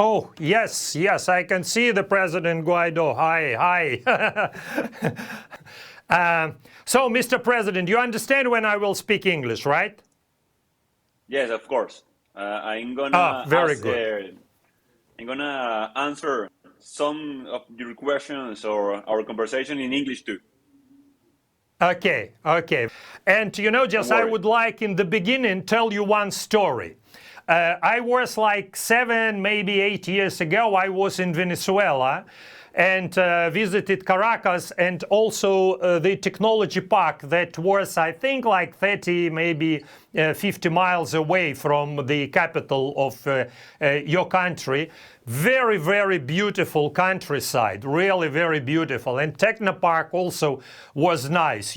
Oh, yes, yes, I can see the President Guaido. Hi, hi. So, Mr. President, you understand when I will speak English, right? Yes, of course. Very good. I'm gonna answer some of your questions or our conversation in English too. Okay, okay. And Don't just I worry. would like in the beginning tell you one story. I was like 7, maybe 8 years ago, I was in Venezuela and visited Caracas and also the technology park that was, I think, like 30, maybe 50 miles away from the capital of your country. Very, very beautiful countryside, really very beautiful. And Technopark also was nice,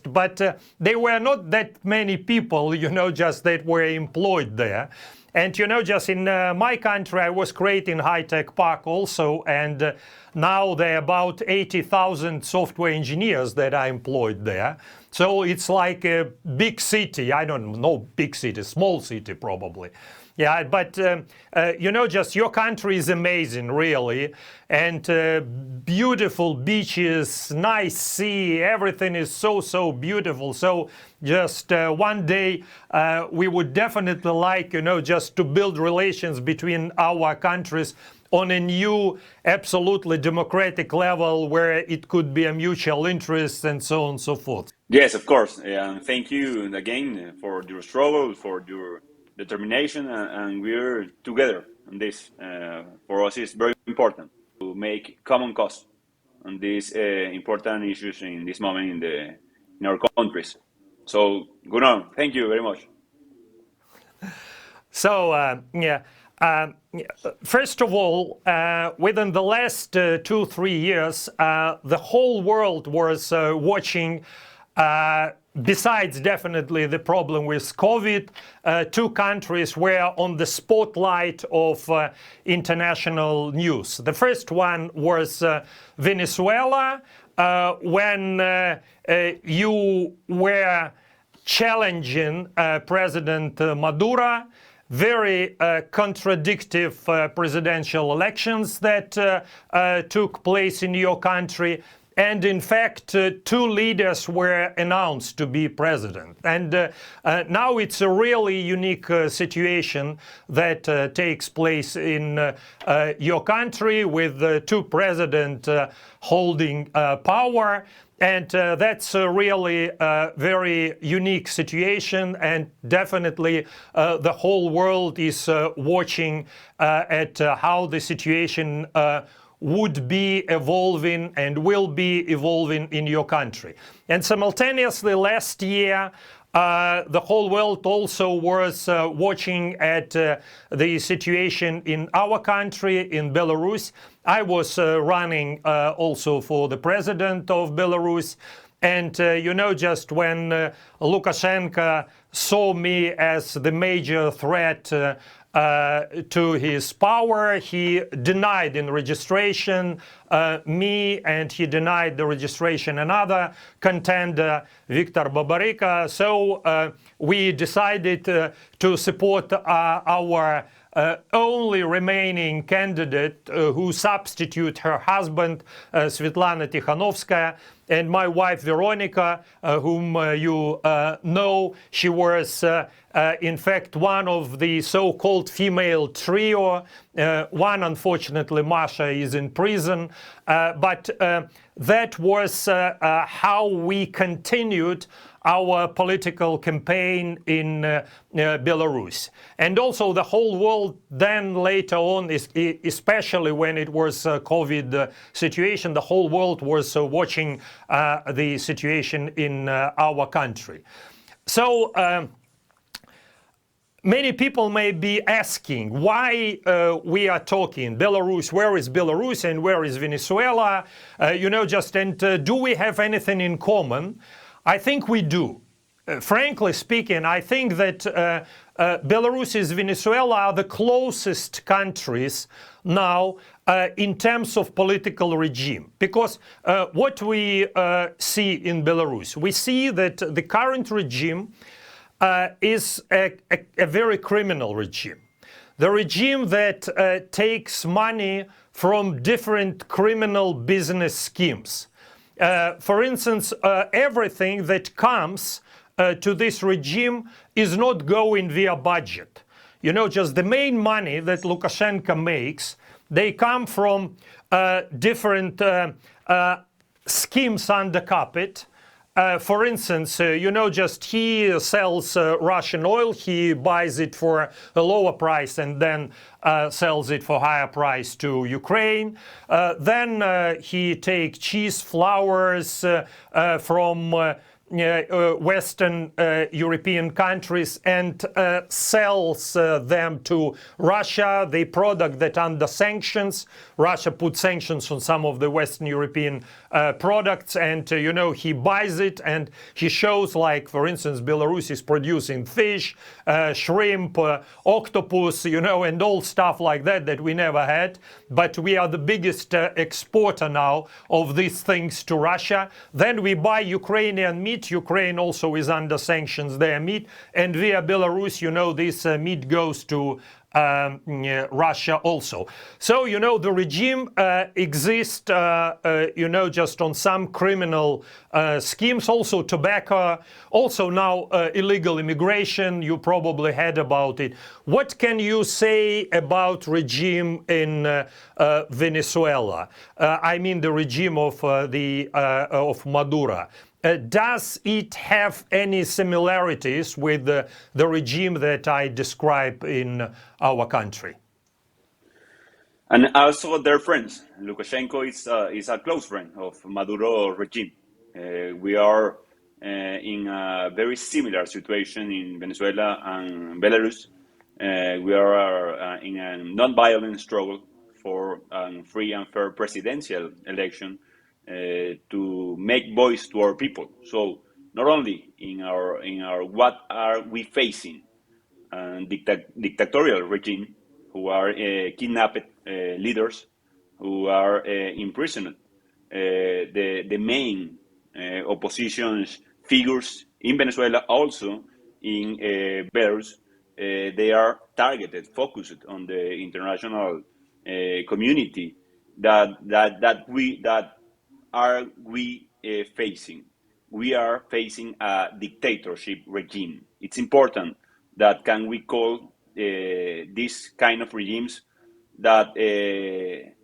but there were not that many people, just that were employed there. And just in my country, I was creating high-tech park also, and now there are about 80,000 software engineers that are employed there. So it's like a big city. I don't know, big city, small city probably. Yeah, but just your country is amazing, really, and beautiful beaches, nice sea, everything is so beautiful. So just one day we would definitely like, just to build relations between our countries on a new, absolutely democratic level where it could be a mutual interest and so on and so forth. Yes, of course. And thank you again for your struggle, for your determination, and we're together on this. For us, it's very important to make common cause on these important issues in this moment in our countries. So, good on. Thank you very much. So, first of all, within the last 2-3 years, the whole world was watching, besides definitely the problem with COVID, two countries were on the spotlight of international news. The first one was Venezuela, when you were challenging President Maduro, very contradictive presidential elections that took place in your country. And in fact, two leaders were announced to be president. And now it's a really unique situation that takes place in your country with two presidents holding power. And that's a really very unique situation, and definitely the whole world is watching at how the situation would be evolving and will be evolving in your country. And simultaneously, last year, the whole world also was watching at the situation in our country, in Belarus. I was running also for the president of Belarus. And, just when Lukashenko saw me as the major threat to his power, he denied in registration me, and he denied the registration another contender, Viktor Babarika. So we decided to support our only remaining candidate who substitute her husband, Svetlana Tikhanovskaya, and my wife Veronica, whom you know. She was in fact one of the so-called female trio. One, unfortunately, Masha, is in prison, but that was how we continued our political campaign in Belarus. And also the whole world then later on, especially when it was a COVID situation, the whole world was watching the situation in our country. So many people may be asking why we are talking Belarus, where is Belarus and where is Venezuela, and do we have anything in common? I think we do. Frankly speaking, I think that Belarus and Venezuela are the closest countries now in terms of political regime. Because what we see in Belarus, we see that the current regime is a very criminal regime. the regime that takes money from different criminal business schemes. For instance, everything that comes to this regime is not going via budget. You know, just the main money that Lukashenko makes, they come from different schemes under carpet. For instance, you know, just he sells Russian oil, he buys it for a lower price and then sells it for higher price to Ukraine. Then he takes cheese, flowers from Western European countries and sells them to Russia, the product that under sanctions. Russia put sanctions on some of the Western European products, and you know, he buys it and he shows, like, for instance, Belarus is producing fish, shrimp, octopus, you know, and all stuff like that that we never had, but we are the biggest exporter now of these things to Russia. Then we buy Ukrainian meat. Ukraine also is under sanctions, their meat, and via Belarus, you know, this meat goes to Russia also. So, you know, the regime exists, you know, just on some criminal schemes, also tobacco, also now illegal immigration. You probably heard about it. What can you say about regime in Venezuela? I mean the regime of of Maduro. Does it have any similarities with the regime that I describe in our country? And also their friends. Lukashenko is a close friend of Maduro regime. We are in a very similar situation in Venezuela and Belarus. We are in a non-violent struggle for a free and fair presidential election to make voice to our people. So not only in our what are we facing, dictatorial regime who are kidnapped leaders, who are imprisoned, the main opposition figures in Venezuela, also in Belarus, they are targeted, focused on the international community that are we facing? We are facing a dictatorship regime. It's important that can we call this kind of regimes that the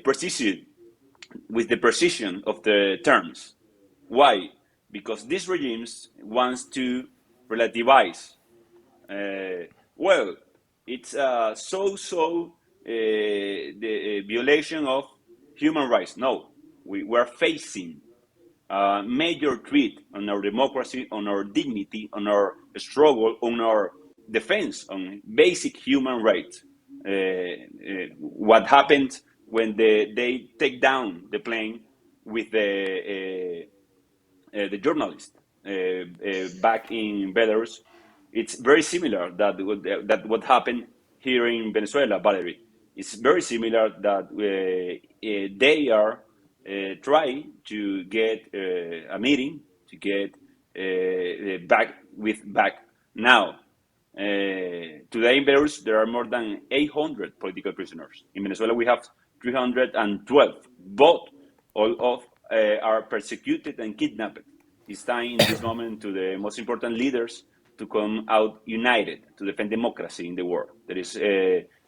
precision, with the precision of the terms. Why? Because these regimes wants to relativize. Well, it's the violation of human rights. No, we're facing a major threat on our democracy, on our dignity, on our struggle, on our defense, on basic human rights. What happened when they take down the plane with the journalist back in Belarus? It's very similar that what happened here in Venezuela, Valerie. It's very similar that they are trying to get a meeting to get back now. Today in Belarus, there are more than 800 political prisoners. In Venezuela, we have 312. Both all of are persecuted and kidnapped. It's time in this moment to the most important leaders to come out united to defend democracy in the world. There is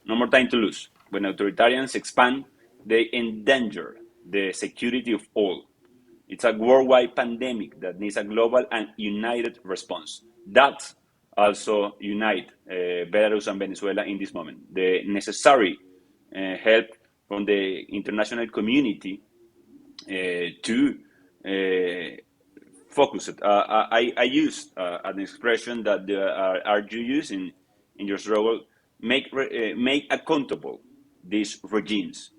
no more time to lose. When authoritarians expand, they endanger the security of all. It's a worldwide pandemic that needs a global and united response. That also unite Belarus and Venezuela in this moment. The necessary help from the international community to focus it. I used an expression that are you using in your struggle, make accountable these regimes.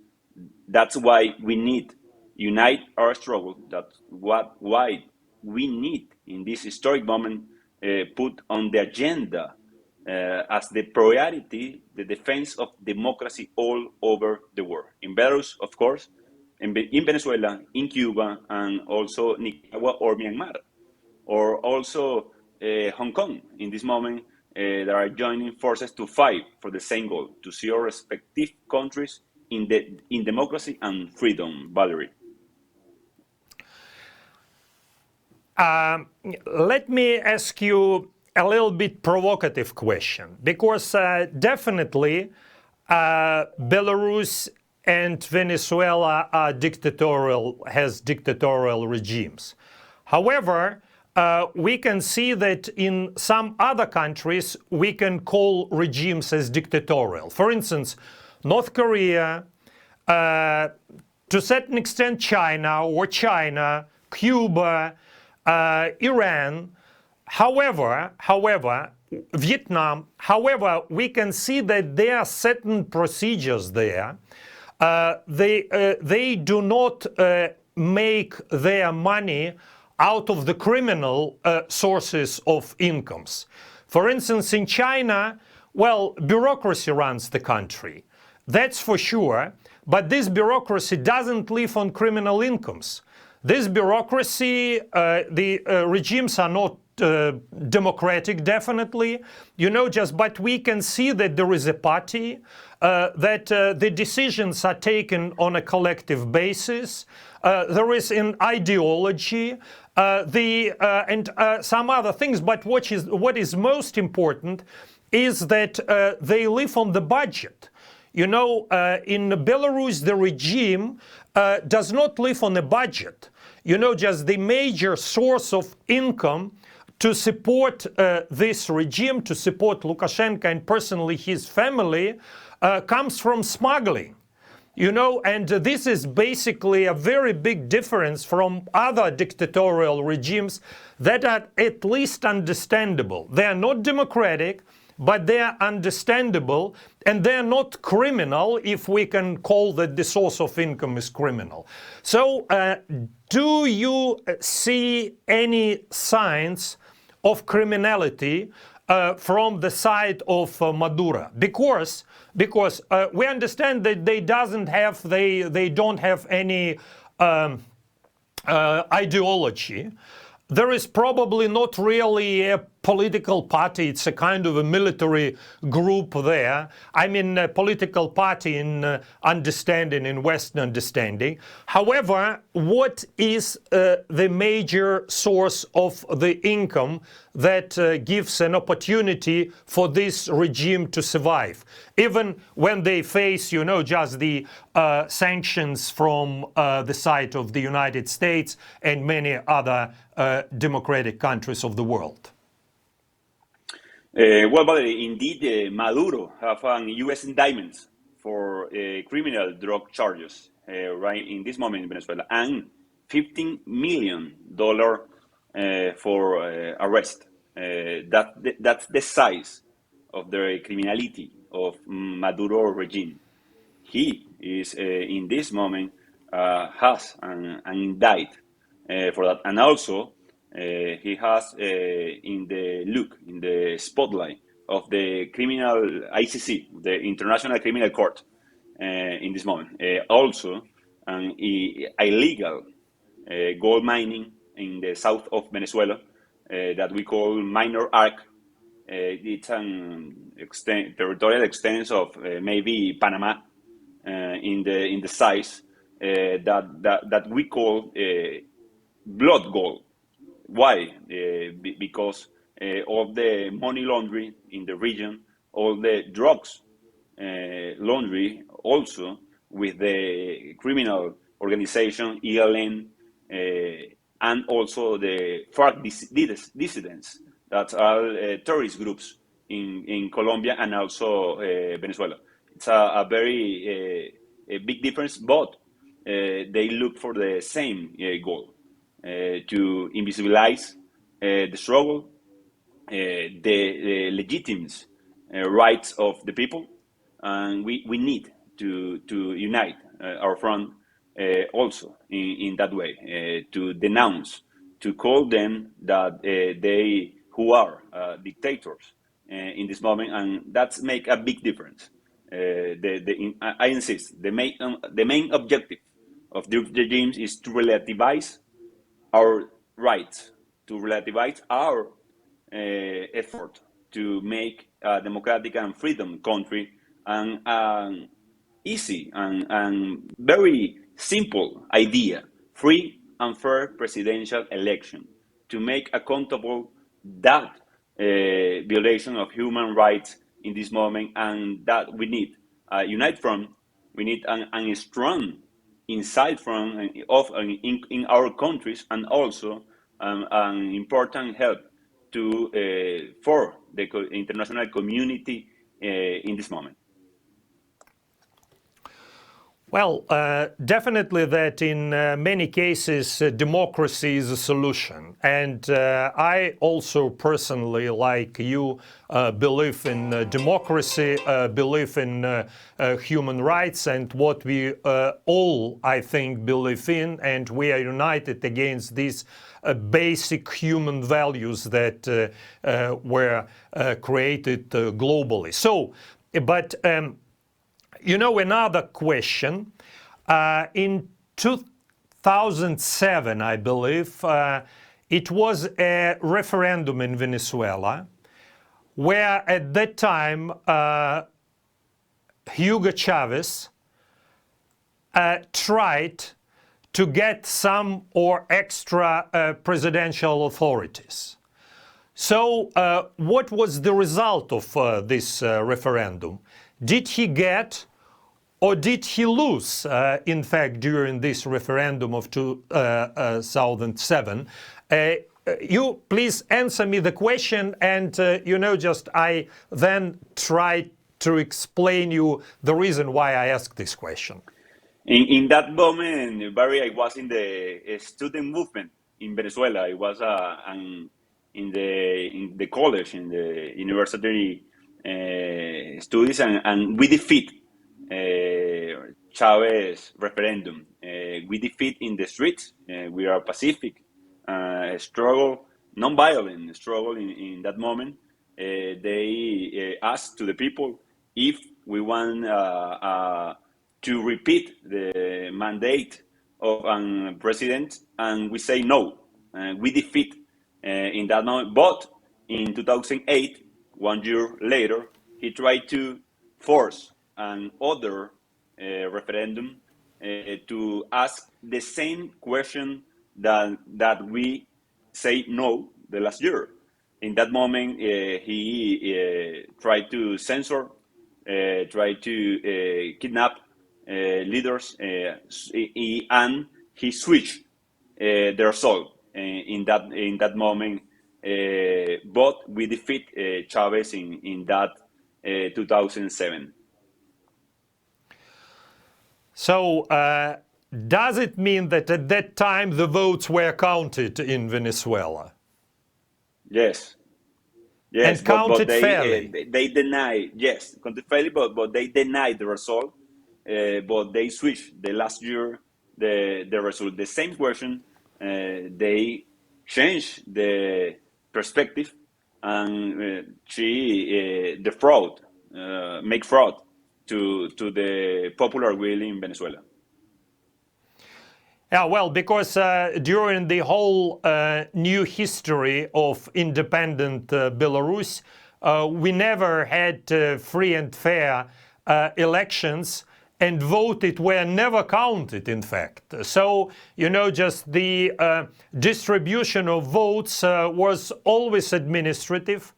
That's why we need unite our struggle. That's why we need in this historic moment put on the agenda as the priority the defense of democracy all over the world. In Belarus, of course, in Venezuela, in Cuba, and also Nicaragua or Myanmar, or also Hong Kong in this moment, that are joining forces to fight for the same goal, to see our respective countries in democracy and freedom, Valerie. Let me ask you a little bit provocative question, because definitely Belarus and Venezuela are has dictatorial regimes. However, we can see that in some other countries we can call regimes as dictatorial. For instance, North Korea, to a certain extent China, Cuba, Iran, however, Vietnam, however, we can see that there are certain procedures there. They do not make their money out of the criminal sources of incomes. For instance, in China, well, bureaucracy runs the country. That's for sure, but this bureaucracy doesn't live on criminal incomes. This bureaucracy, the regimes are not democratic, definitely, but we can see that there is a party, that the decisions are taken on a collective basis. There is an ideology, and some other things, but what is most important is that they live on the budget. In Belarus, the regime does not live on a budget. Just the major source of income to support this regime, to support Lukashenko and personally his family, comes from smuggling. And this is basically a very big difference from other dictatorial regimes that are at least understandable. They are not democratic, but they are understandable, and they're not criminal, if we can call that the source of income is criminal. So do you see any signs of criminality from the side of Maduro? Because we understand that they don't have any ideology. There is probably not really a political party, it's a kind of a military group there. I mean, a political party in understanding, in Western understanding. However, what is the major source of the income that gives an opportunity for this regime to survive? Even when they face, just the sanctions from the side of the United States and many other democratic countries of the world. Well, Valerie, indeed, Maduro have an U.S. indictment for criminal drug charges right in this moment in Venezuela, and $15 million for arrest. That's the size of the criminality of Maduro regime. He is in this moment has an indict for that, and also he has in the spotlight of the criminal ICC, the International Criminal Court, in this moment. Also, illegal gold mining in the south of Venezuela that we call Minor Arc. It's an territorial extent of maybe Panama in the size that we call blood gold. Why? Because of the money laundering in the region, all the drugs laundry, also with the criminal organization ELN, and also the FARC dissidents that are terrorist groups in Colombia and also Venezuela. It's a very a big difference, but they look for the same goal. To invisibilize the struggle, the legitimate rights of the people, and we need to unite our front also in that way, to denounce, to call them that they who are dictators in this moment, and that's make a big difference. I insist, the main objective of the regimes is to relativize our rights, to relativize our effort to make a democratic and freedom country and easy and very simple idea: free and fair presidential election to make accountable that violation of human rights in this moment, and that we need a unite front. We need a strong inside front in our countries, and also an important help to for the international community in this moment. Well, definitely that in many cases democracy is a solution. And I also personally, like you, believe in democracy, believe in human rights, and what we all, I think, believe in, and we are united against these basic human values that were created globally. So, but you know, another question. In 2007, I believe, it was a referendum in Venezuela, where at that time Hugo Chavez tried to get some or extra presidential authorities. So what was the result of this referendum? Did he get or did he lose, in fact, during this referendum of 2007? You please answer me the question, and you know, just I then try to explain you the reason why I asked this question. In that moment, Barry, I was in the student movement in Venezuela. I was in the college, in the university studies, and we defeat Chavez referendum. We defeat in the streets. We are pacific, struggle, non-violent struggle in that moment. They asked to the people if we want to repeat the mandate of a president, and we say no. We defeat in that moment. But in 2008, 1 year later, he tried to force another referendum to ask the same question that we say no the last year. In that moment, he tried to censor, tried to kidnap leaders, and he switched their soul in that moment. But we defeat Chavez in that 2007. So does it mean that at that time the votes were counted in Venezuela? Yes. And counted fairly? They deny, yes, counted fairly, but they denied the result. But they switched the last year the result. The same question, they changed the perspective, and the fraud, make fraud to the popular will in Venezuela. Yeah, well, because during the whole new history of independent Belarus, we never had free and fair elections, and voted were never counted, in fact. So, you know, just the distribution of votes was always administrative.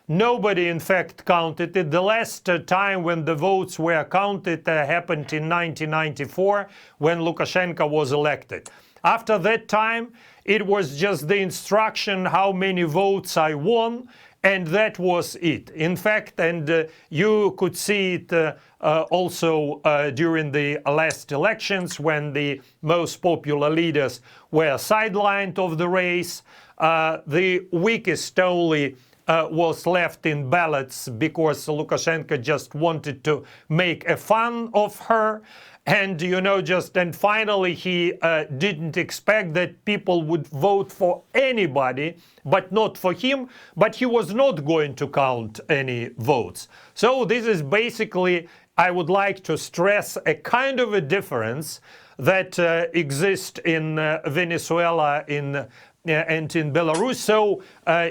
Nobody, in fact, counted it. The last time when the votes were counted happened in 1994, when Lukashenko was elected. After that time, it was just the instruction how many votes I won, and that was it. In fact, and you could see it also during the last elections, when the most popular leaders were sidelined of the race. The weakest only was left in ballots because Lukashenko just wanted to make a fun of her. And, you know, and finally he didn't expect that people would vote for anybody, but not for him, but he was not going to count any votes. So this is basically, I would like to stress, a kind of a difference that exists in Venezuela in and in Belarus. So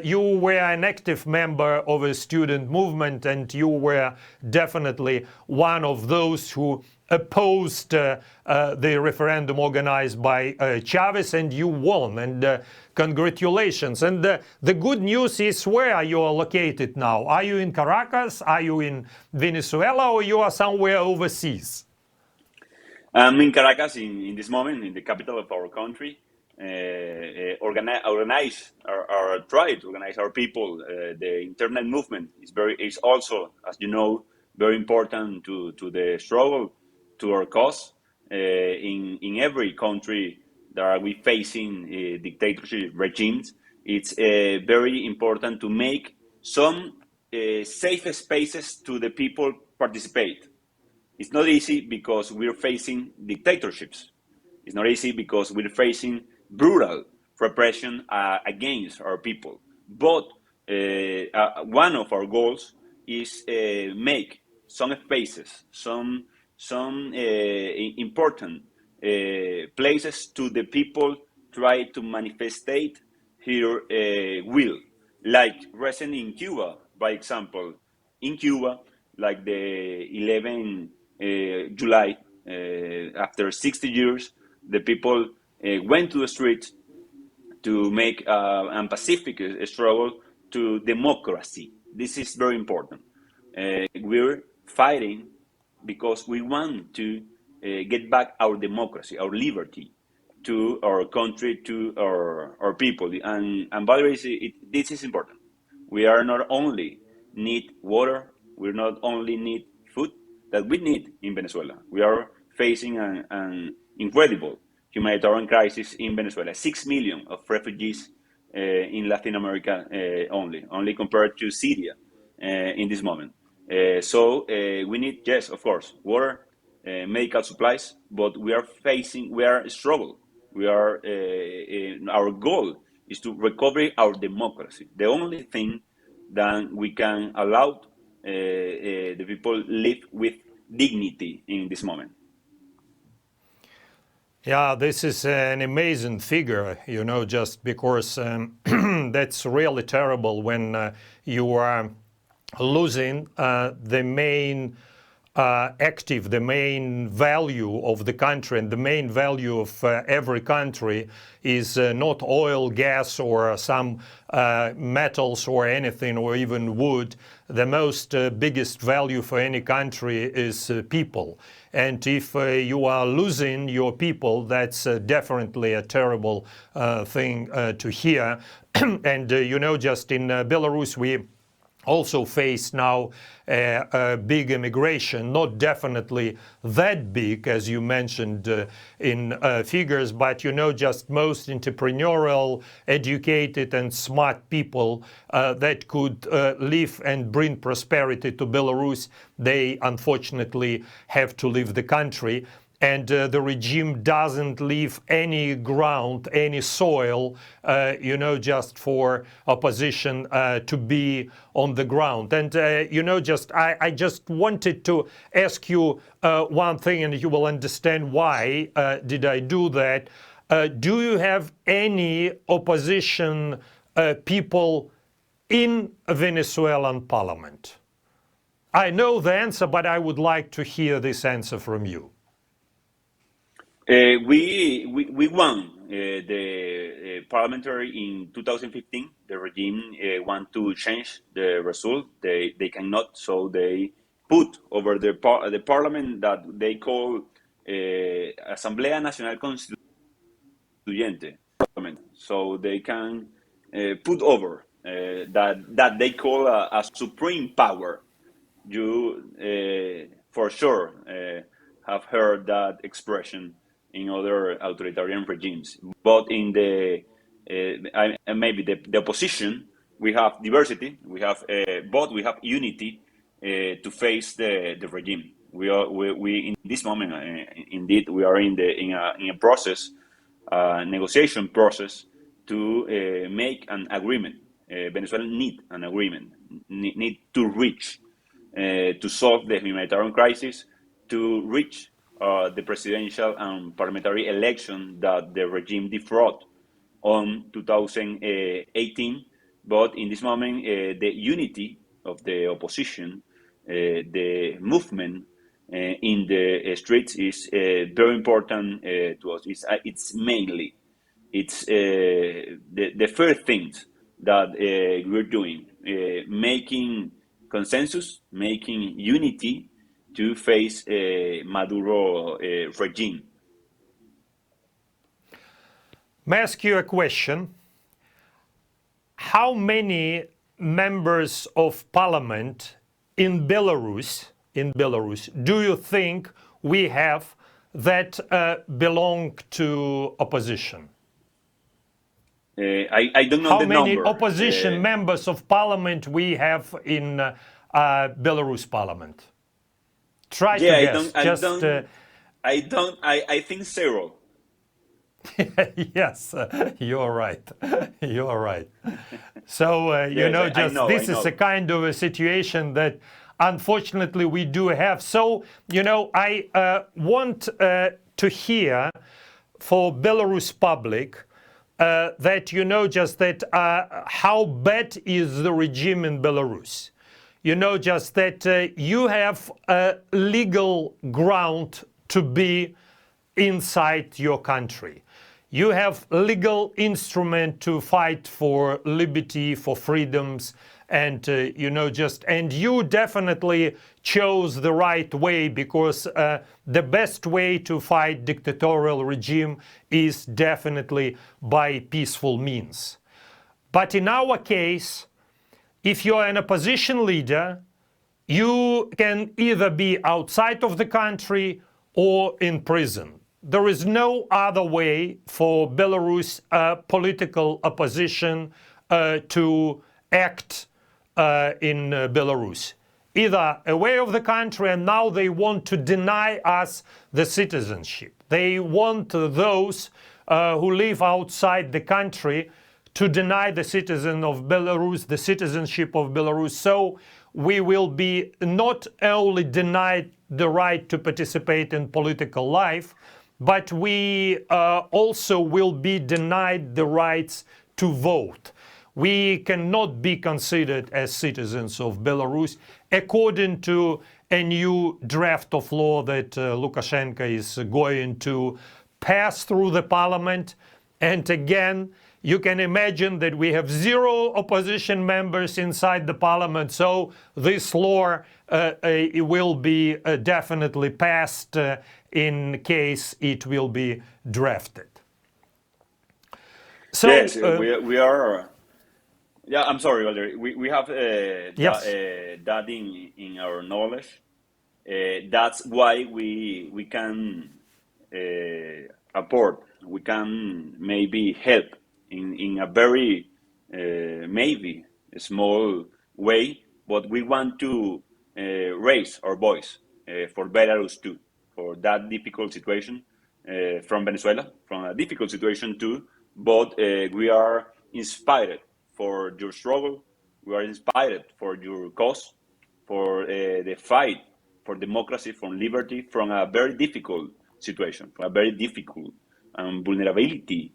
you were an active member of a student movement, and you were definitely one of those who opposed the referendum organized by Chavez, and you won. And congratulations. And the good news is, where you are located now? Are you in Caracas? Are you in Venezuela? Or you are somewhere overseas? I'm in Caracas in this moment, in the capital of our country. Organize or try to organize our people. The internet movement is also, as you know, very important to the struggle, to our cause. In every country that are we facing dictatorship regimes, it's very important to make some safe spaces to the people participate. It's not easy because we're facing dictatorships. It's not easy because we're facing brutal repression against our people. But one of our goals is make some spaces, some important places to the people try to manifestate her will, like recent in Cuba, by example. In Cuba, like the 11 July, after 60 years, the people went to the streets to make a pacific struggle to democracy. This is very important. We're fighting because we want to get back our democracy, our liberty to our country, to our people. And by the way, this is important. We are not only need water, we not only need food that we need in Venezuela. We are facing an incredible humanitarian crisis in Venezuela. 6 million of refugees in Latin America only compared to Syria in this moment. So we need, yes, of course, water, medical supplies, but we are struggle. Our goal is to recover our democracy. The only thing that we can allow the people live with dignity in this moment. Yeah, this is an amazing figure, just because that's really terrible when you are losing the main the main value of the country, and the main value of every country is not oil, gas, or some metals or anything, or even wood. The most biggest value for any country is people. And if you are losing your people, that's definitely a terrible thing to hear. And just in Belarus, we also face now a big immigration, not definitely that big as you mentioned in figures, but just most entrepreneurial, educated and smart people that could live and bring prosperity to Belarus, they unfortunately have to leave the country. And the regime doesn't leave any ground, any soil, just for opposition to be on the ground. And, I just wanted to ask you one thing, and you will understand why did I do that. Do you have any opposition people in Venezuelan parliament? I know the answer, but I would like to hear this answer from you. We won the parliamentary in 2015. The regime want to change the result. They cannot, so they put over the parliament that they call Asamblea Nacional Constituyente parliament. So they can put over that they call a supreme power. You for sure have heard that expression in other authoritarian regimes. But in maybe the opposition, we have diversity, we have but we have unity to face the regime. We in this moment, indeed, we are in a process, negotiation process to make an agreement. Venezuela need an agreement, need to reach to solve the humanitarian crisis, to reach the presidential and parliamentary election that the regime defraud on 2018. But in this moment, the unity of the opposition, the movement in the streets is very important to us. It's mainly the first things that we're doing, making consensus, making unity to face Maduro regime. May I ask you a question? How many members of parliament in Belarus do you think we have that belong to opposition? I don't know How the many number. opposition members of parliament we have in Belarus parliament? Try to guess. I think zero. Yes, you're right. You're right. So, you Yes, know, I know. this is a kind of a situation that unfortunately we do have. So, you know, I want to hear for Belarus public that, you know, just that how bad is the regime in Belarus. You know, just that you have a legal ground to be inside your country. You have legal instrument to fight for liberty, for freedoms, and you know, and you definitely chose the right way, because the best way to fight dictatorial regime is definitely by peaceful means. But in our case, if you're an opposition leader, you can either be outside of the country or in prison. There is no other way for Belarus political opposition to act in Belarus. Either away of the country, and now they want to deny us the citizenship. They want those who live outside the country to deny the citizen of Belarus the citizenship of Belarus. So we will be not only denied the right to participate in political life, but we also will be denied the rights to vote. We cannot be considered as citizens of Belarus according to a new draft of law that Lukashenko is going to pass through the parliament. And again, you can imagine that we have 0 opposition members inside the parliament, so this law will be definitely passed in case it will be drafted. So, yes, we are. Yeah, I'm sorry, Valerie. We have yes. that in our knowledge. That's why we can support. We can maybe help in a very maybe small way, but we want to raise our voice for Belarus too, for that difficult situation from Venezuela, from a difficult situation too. But we are inspired for your struggle. We are inspired for your cause, for the fight for democracy, for liberty, from a very difficult situation, from a very difficult vulnerability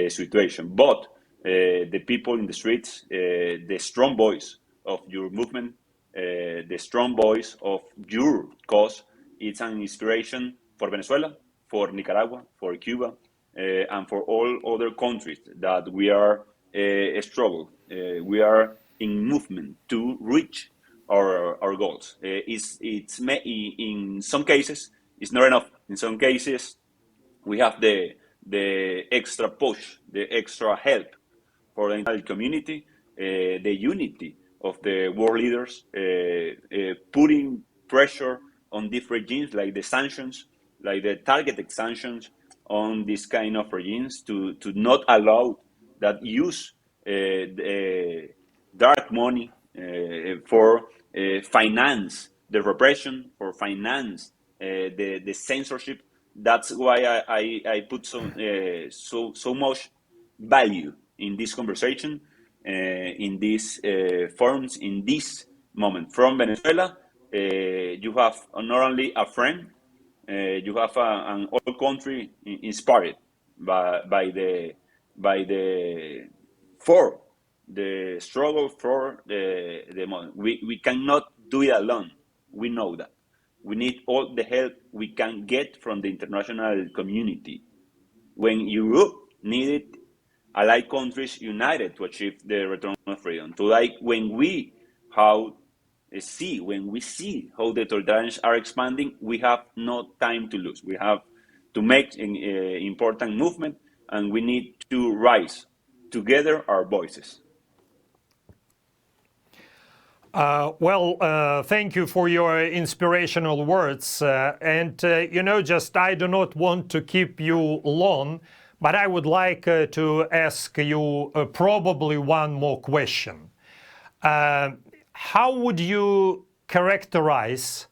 situation. But the people in the streets, the strong voice of your movement, the strong voice of your cause, it's an inspiration for Venezuela, for Nicaragua, for Cuba, and for all other countries that we are struggle. We are in movement to reach our goals. In some cases it's not enough. In some cases we have the extra push, the extra help for the international community, the unity of the world leaders, putting pressure on these regimes, like the sanctions, like the targeted sanctions on this kind of regimes, to not allow that use dark money for finance the repression, for finance the censorship. That's why I put so much value in this conversation, in these forums, in this moment. From Venezuela, you have not only a friend, you have an whole country inspired by by the for the struggle for the moment. We cannot do it alone. We know that. We need all the help we can get from the international community. When Europe needed allied countries united to achieve the return of freedom, to like when we when we see how the authoritarians are expanding, we have no time to lose. We have to make an important movement, and we need to rise together our voices. Thank you for your inspirational words. Just I do not want to keep you long, but I would like to ask you probably one more question. How would you characterize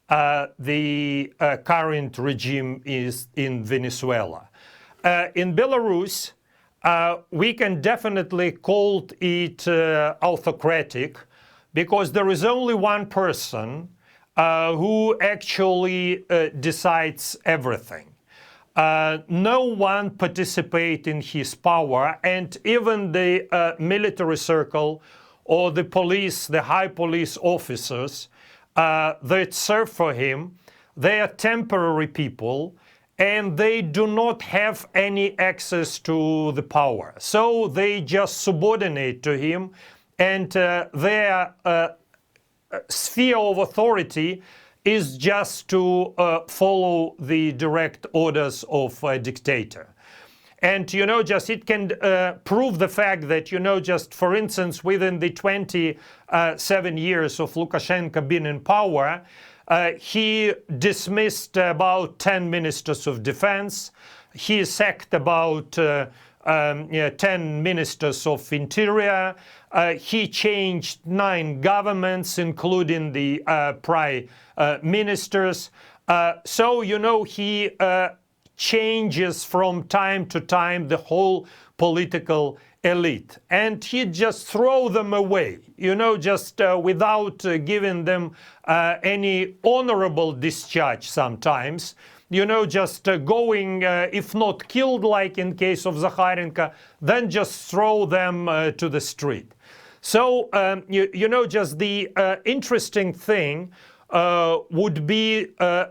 the current regime in Venezuela? In Belarus, we can definitely call it autocratic, because there is only one person who actually decides everything. No one participates in his power, and even the military circle or the police, the high police officers that serve for him, they are temporary people, and they do not have any access to the power. So they just subordinate to him, and their sphere of authority is just to follow the direct orders of a dictator. And it can prove the fact that just for instance, within the 27 years of Lukashenko being in power, he dismissed about 10 ministers of defense. He sacked about 10 ministers of interior. He changed 9 governments, including the prime ministers. He changes from time to time the whole political elite, and he just throw them away, without giving them any honorable discharge sometimes. Going, if not killed, like in case of Zakharenko, then just throw them to the street. So, just the interesting thing would be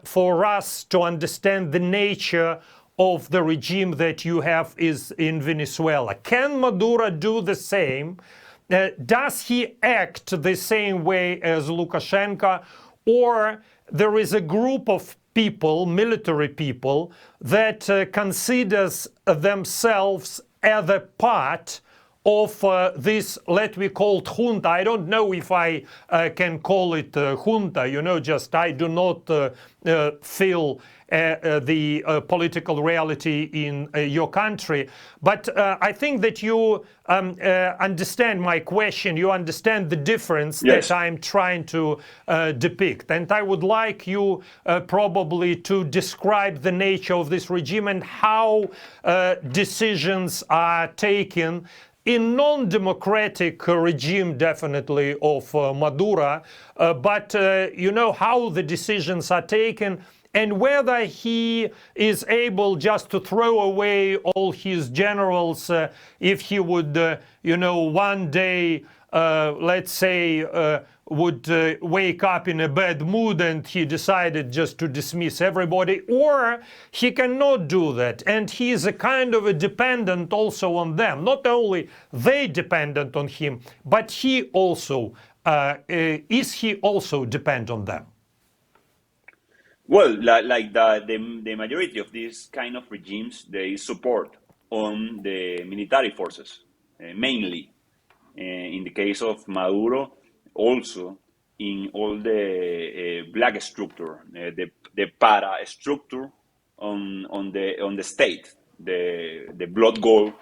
for us to understand the nature of the regime that you have is in Venezuela. Can Maduro do the same? Does he act the same way as Lukashenko, or there is a group of people, military people, that considers themselves as a part of this, let we call it junta. I don't know if I can call it junta, just I do not feel the political reality in your country. But I think that you understand my question, you understand the difference Yes. that I'm trying to depict. And I would like you probably to describe the nature of this regime and how decisions are taken in non-democratic regime, definitely, of Maduro, but how the decisions are taken, and whether he is able just to throw away all his generals if he would, one day, let's say, would wake up in a bad mood and he decided just to dismiss everybody, or he cannot do that, and he is a kind of a dependent also on them. Not only they dependent on him, but he also is he also depend on them? Well, like the majority of these kind of regimes, they support on the military forces, mainly. In the case of Maduro, also in all the black structure, the para structure on the state, the blood gold,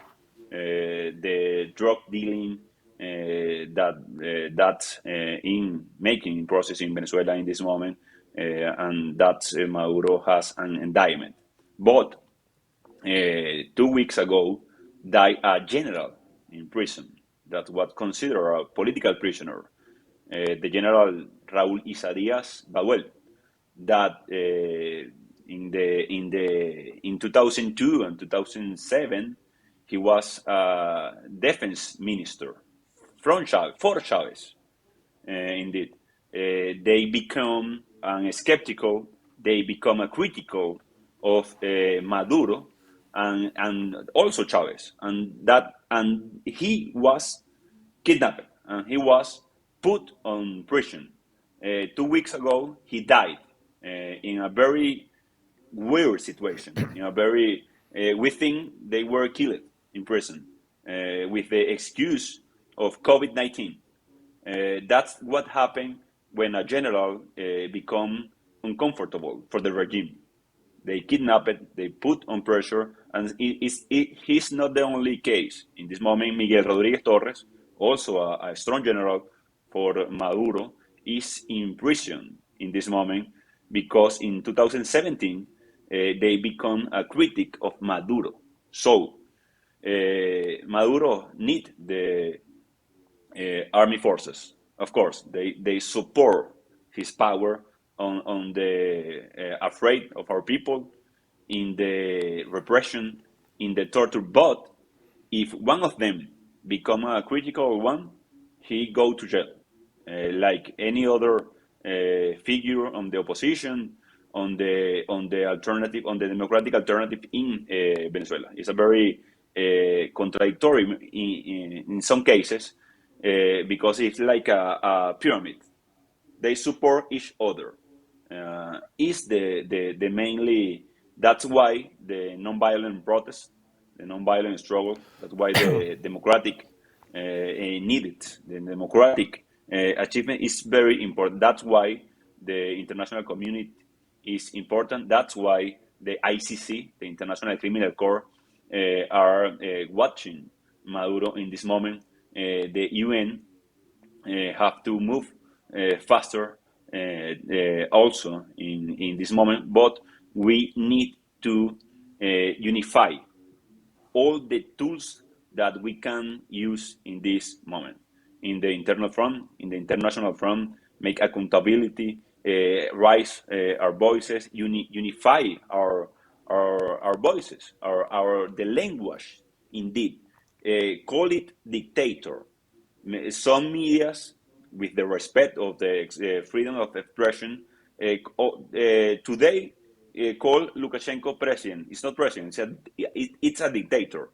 the drug dealing that's in making process in Venezuela in this moment, and that Maduro has an indictment. But 2 weeks ago, died a general in prison that was considered a political prisoner, the General Raúl Isadias Baduel, that in 2002 and 2007 He was defense minister from Chavez, for Chavez, indeed. They become skeptical, they become a critical of Maduro and also Chavez, and he was kidnapped and he was put on prison. 2 weeks ago, he died in a very weird situation. We think they were killed in prison with the excuse of COVID-19. That's what happened when a general become uncomfortable for the regime. They kidnap it, they put on pressure, and he's not the only case. In this moment, Miguel Rodriguez Torres, also a strong general for Maduro, is in prison in this moment because in 2017 they become a critic of Maduro. So Maduro need the army forces. Of course, they support his power on the afraid of our people, in the repression, in the torture. But if one of them become a critical one, he go to jail, like any other figure on the opposition, on the alternative, on the democratic alternative in Venezuela. It's a very contradictory in some cases because it's like a pyramid. They support each other. Is the mainly that's why the nonviolent protest, the nonviolent struggle. That's why the democratic needed the democratic achievement is very important. That's why the international community is important. That's why the ICC, the International Criminal Court, are watching Maduro in this moment. The UN have to move faster also in this moment, but we need to unify all the tools that we can use in this moment. In the internal front, in the international front, make accountability, raise our voices, unify our voices, the language. Indeed, call it dictator. Some medias, with the respect of the freedom of expression, today call Lukashenko president. It's not president. It's a dictator.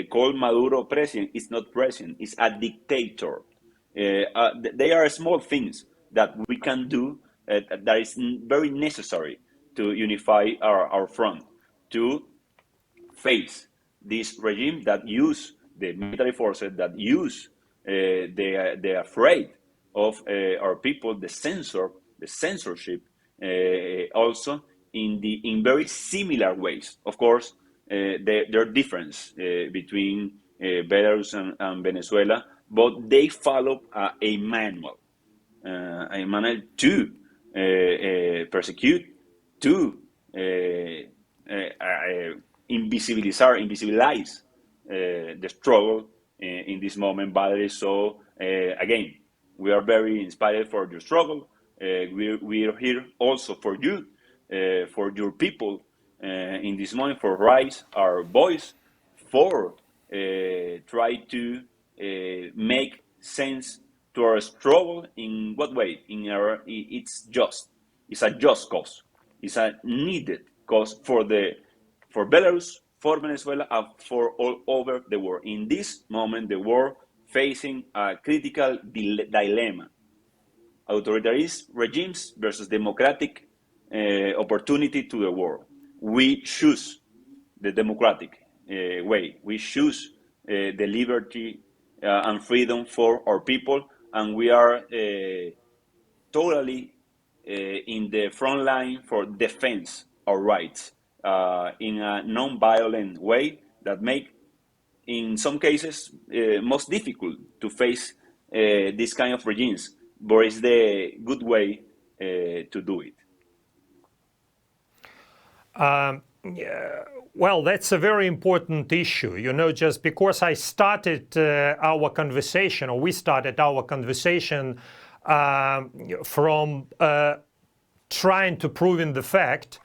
Call Maduro president. It's not president. It's a dictator. They are small things that we can do that is very necessary to unify our front, to face this regime that use the military forces, that use they're afraid of our people, the censorship, also in very similar ways. Of course, there are differences between Belarus and Venezuela, but they follow a manual to persecute, to invisibilize the struggle in this moment, Valerie. So again, we are very inspired for your struggle. We are here also for you, for your people in this moment, for raise our voice, for try to make sense to our struggle. In what way? It's a just cause. It's a needed cause for Belarus, for Venezuela, and for all over the world. In this moment, the world facing a critical dilemma: authoritarian regimes versus democratic opportunity to the world. We choose the democratic way. We choose the liberty and freedom for our people, and we are totally in the front line for defense our rights in a non-violent way that make, in some cases, most difficult to face this kind of regimes, but it's the good way to do it. Well, that's a very important issue. You know, just because I started our conversation, or we started our conversation from trying to prove in the fact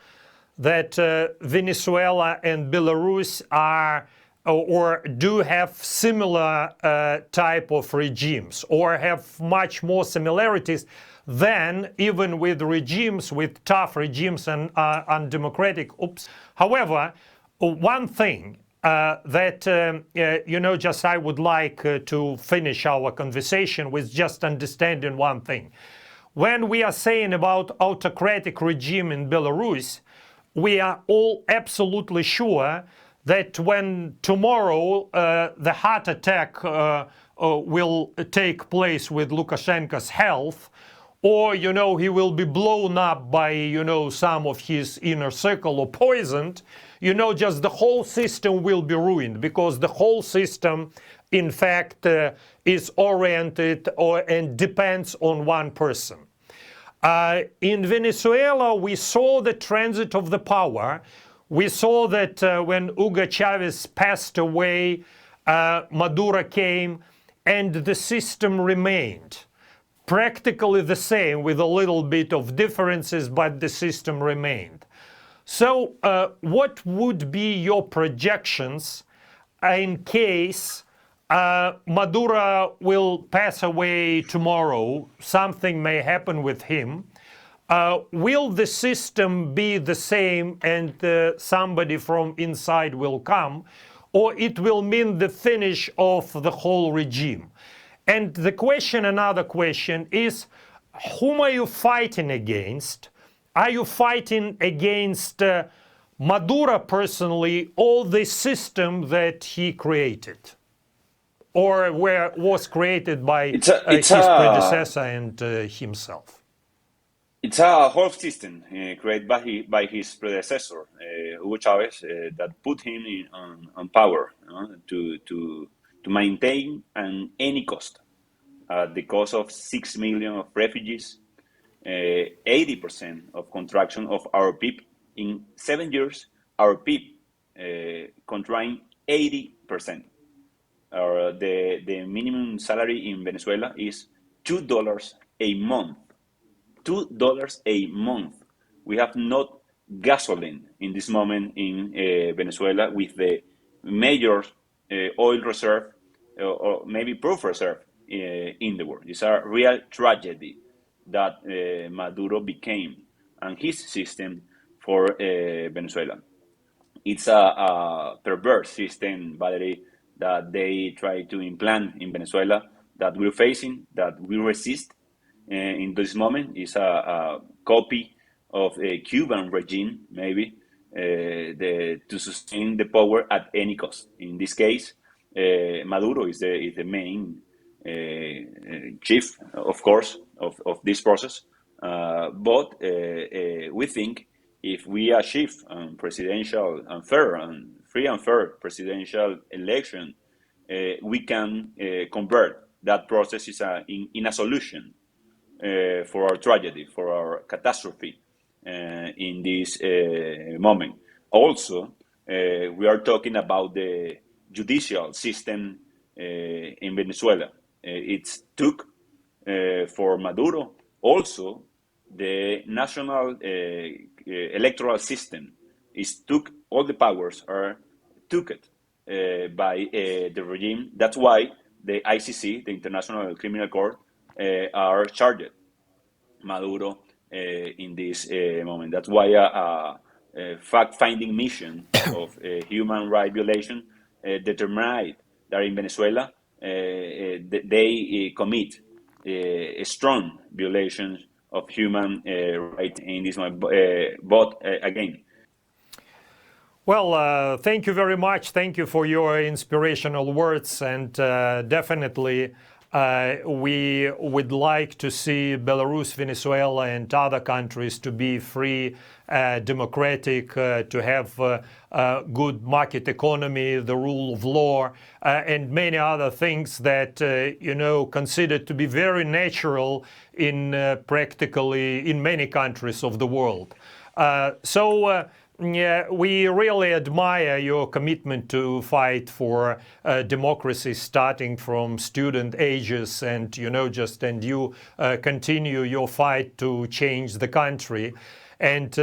that Venezuela and Belarus are or do have similar type of regimes, or have much more similarities than even with regimes, with tough regimes and undemocratic. However, one thing that just I would like to finish our conversation with just understanding one thing. When we are saying about autocratic regime in Belarus, we are all absolutely sure that when tomorrow the heart attack will take place with Lukashenko's health, or he will be blown up by some of his inner circle or poisoned, just the whole system will be ruined, because the whole system in fact is oriented and depends on one person. In Venezuela, we saw the transit of the power. We saw that when Hugo Chavez passed away, Maduro came, and the system remained practically the same, with a little bit of differences, but the system remained. So what would be your projections in case Maduro will pass away tomorrow? Something may happen with him. Will the system be the same and somebody from inside will come, or it will mean the finish of the whole regime? And the question, another question is, whom are you fighting against? Are you fighting against Maduro personally, or the system that he created, or was created by his predecessor and himself? It's a whole system created by his predecessor, Hugo Chavez, that put him on power to maintain at any cost. The cost of 6 million of refugees, 80% of contraction of our PIB. In 7 years, our PIB contracting 80%. The minimum salary in Venezuela is $2 a month. $2 a month. We have not gasoline in this moment in Venezuela, with the major oil reserve or maybe proof reserve in the world. It's a real tragedy that Maduro became and his system for Venezuela. It's a perverse system, Valerie, that they try to implant in Venezuela, that we're facing, that we resist in this moment. Is a copy of a Cuban regime, maybe, to sustain the power at any cost. In this case, Maduro is the main chief, of course, of this process. But we think if we achieve presidential and fair and free and fair presidential election, we can convert that process in a solution for our tragedy, for our catastrophe in this moment. Also, we are talking about the judicial system in Venezuela. It took for Maduro also the national electoral system. Took all the powers, or took it by the regime. That's why the ICC, the International Criminal Court, are charged Maduro in this moment. That's why a fact-finding mission of human rights violation determined that in Venezuela they commit strong violations of human rights in this moment. But again. Well, thank you very much. Thank you for your inspirational words, and definitely we would like to see Belarus, Venezuela, and other countries to be free, democratic, to have a good market economy, the rule of law, and many other things that considered to be very natural in practically in many countries of the world. Yeah, we really admire your commitment to fight for democracy, starting from student ages, and you continue your fight to change the country. And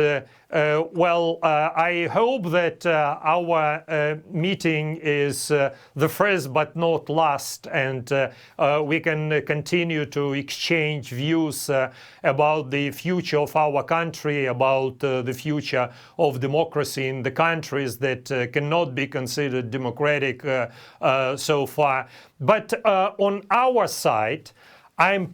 I hope that our meeting is the first but not last, and we can continue to exchange views about the future of our country, about the future of democracy in the countries that cannot be considered democratic so far. But on our side, I'm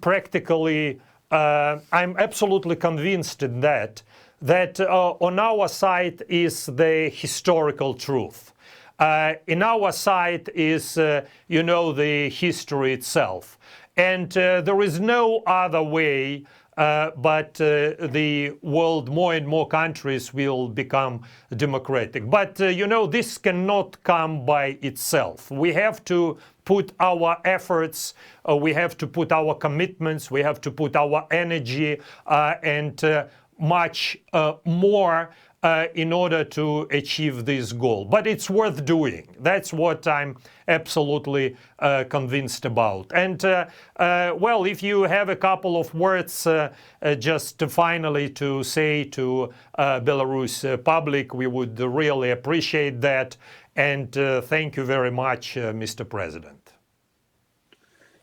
absolutely convinced that on our side is the historical truth. In our side is, the history itself. And there is no other way but the world, more and more countries will become democratic. But, this cannot come by itself. We have to put our efforts, we have to put our commitments, we have to put our energy and much more in order to achieve this goal. But it's worth doing. That's what I'm absolutely convinced about. And if you have a couple of words just finally to say to Belarus public, we would really appreciate that. And thank you very much, Mr. President.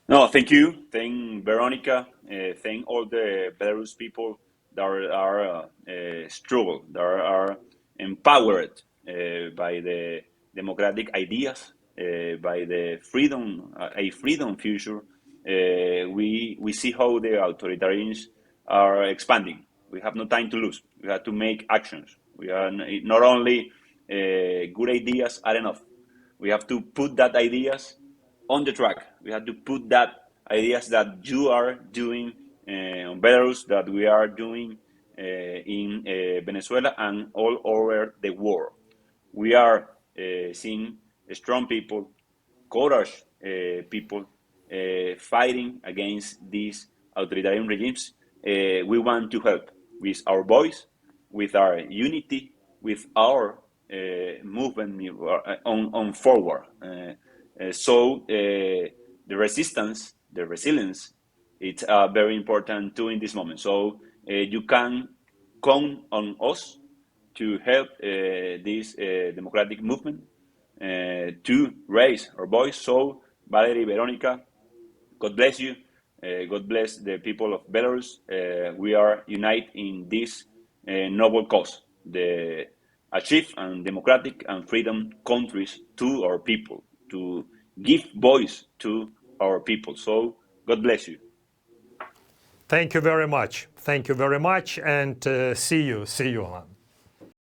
No, thank you. Thank Veronica. Thank all the Belarus people that are struggle, that are empowered by the democratic ideas, by the freedom, a freedom future. We see how the authoritarians are expanding. We have no time to lose. We have to make actions. We are not only good ideas are enough. We have to put that ideas on the track. We have to put that ideas that you are doing on Belarus, that we are doing in Venezuela and all over the world. We are seeing strong people, courage people fighting against these authoritarian regimes. We want to help with our voice, with our unity, with our movement on forward. So the resistance, the resilience, it's very important too in this moment. So you can count on us to help this democratic movement to raise our voice. So Valery, Veronica, God bless you. God bless the people of Belarus. We are united in this noble cause, the achieve and democratic and freedom countries to our people, to give voice to our people. So God bless you. Thank you very much. Thank you very much, and see you, Alan.